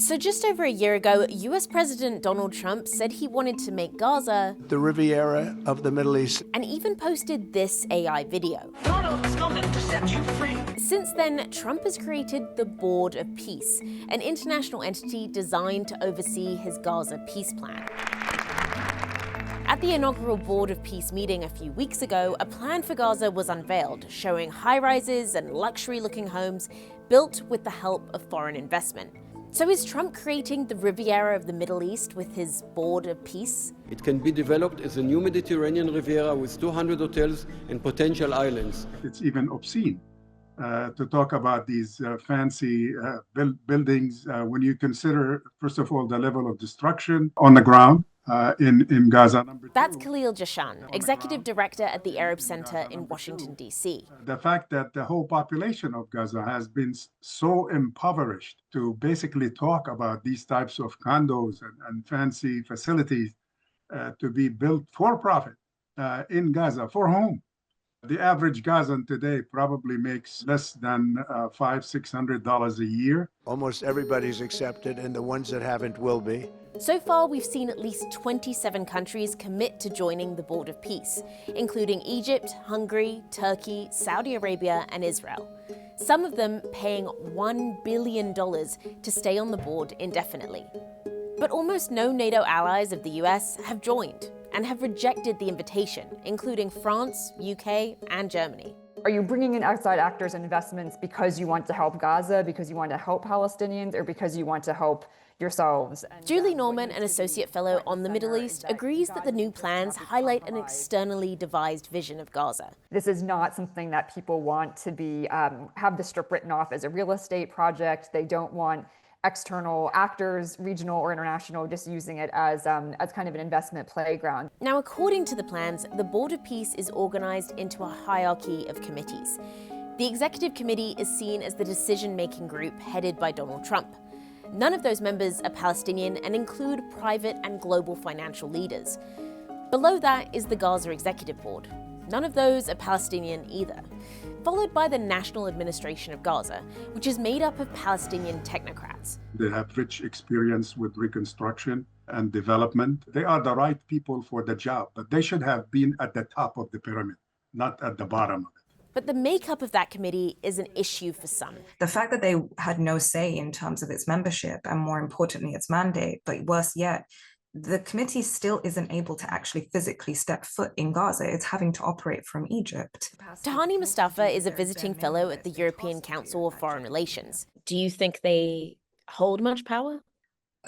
So just over a year ago, US President Donald Trump said he wanted to make Gaza the Riviera of the Middle East, and even posted this AI video. Donald is coming to set you free. Since then, Trump has created the Board of Peace, an international entity designed to oversee his Gaza peace plan. At the inaugural Board of Peace meeting a few weeks ago, a plan for Gaza was unveiled, showing high-rises and luxury-looking homes built with the help of foreign investment. So is Trump creating the Riviera of the Middle East with his Board of Peace? It can be developed as a new Mediterranean Riviera with 200 hotels and potential islands. It's even obscene to talk about these fancy buildings when you consider, first of all, the level of destruction on the ground in Gaza. That's Khalil Jashan, Executive Director at the Arab Center in Washington, D.C. The fact that the whole population of Gaza has been so impoverished to basically talk about these types of condos and fancy facilities to be built for profit in Gaza, for whom? The average Gazan today probably makes less than $500-600 a year. almost everybody's accepted, and the ones that haven't will be. So far, we've seen at least 27 countries commit to joining the Board of Peace, including Egypt, Hungary, Turkey, Saudi Arabia, and Israel. Some of them paying $1 billion to stay on the board indefinitely. But almost no NATO allies of the US have joined and have rejected the invitation, including France, UK, and Germany. Are you bringing in outside actors and investments because you want to help Gaza, because you want to help Palestinians, or because you want to help yourselves? Julie Norman, an associate fellow on the Middle East, agrees that the new plans highlight an externally devised vision of Gaza. This is not something that people want to be have the Strip written off as a real estate project. They don't want external actors, regional or international, just using it as kind of an investment playground. Now, according to the plans, the Board of Peace is organized into a hierarchy of committees. The Executive Committee is seen as the decision-making group headed by Donald Trump. None of those members are Palestinian and include private and global financial leaders. Below that is the Gaza Executive Board. None of those are Palestinian either. Followed by the National Administration of Gaza, which is made up of Palestinian technocrats. They have rich experience with reconstruction and development. They are the right people for the job, but they should have been at the top of the pyramid, not at the bottom of it. But the makeup of that committee is an issue for some. The fact that they had no say in terms of its membership and, more importantly, its mandate, but worse yet, the committee still isn't able to actually physically step foot in Gaza. It's having to operate from Egypt. Tahani Mustafa is a visiting fellow at the European Council of Foreign Relations. Do you think they hold much power?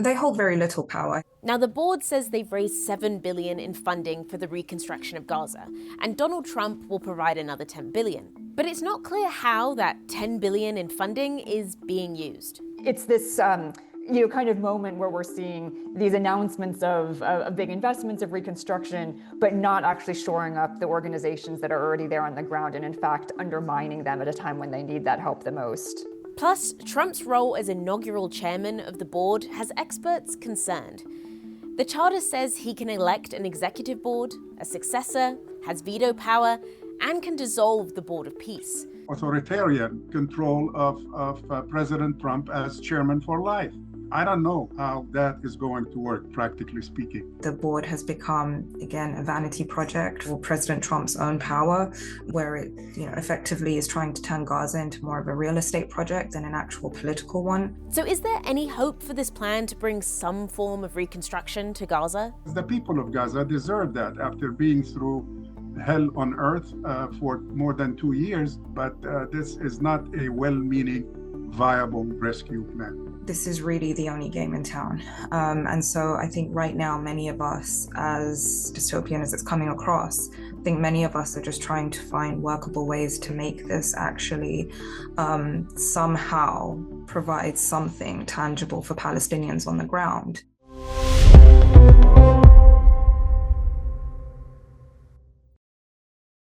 They hold very little power. Now, the board says they've raised $7 billion in funding for the reconstruction of Gaza, and Donald Trump will provide another $10 billion. But it's not clear how that $10 billion in funding is being used. It's this kind of moment where we're seeing these announcements of big investments of reconstruction, but not actually shoring up the organizations that are already there on the ground, and in fact undermining them at a time when they need that help the most. Plus, Trump's role as inaugural chairman of the board has experts concerned. The charter says he can elect an executive board, a successor, has veto power, and can dissolve the Board of Peace. Authoritarian control of President Trump as chairman for life. I don't know how that is going to work, practically speaking. The board has become, again, a vanity project for President Trump's own power, where it, effectively is trying to turn Gaza into more of a real estate project than an actual political one. So is there any hope for this plan to bring some form of reconstruction to Gaza? The people of Gaza deserve that after being through hell on earth for more than 2 years, but this is not a well-meaning, viable rescue plan. This is really the only game in town. And so I think right now, many of us, as dystopian as it's coming across, I think many of us are just trying to find workable ways to make this actually somehow provide something tangible for Palestinians on the ground.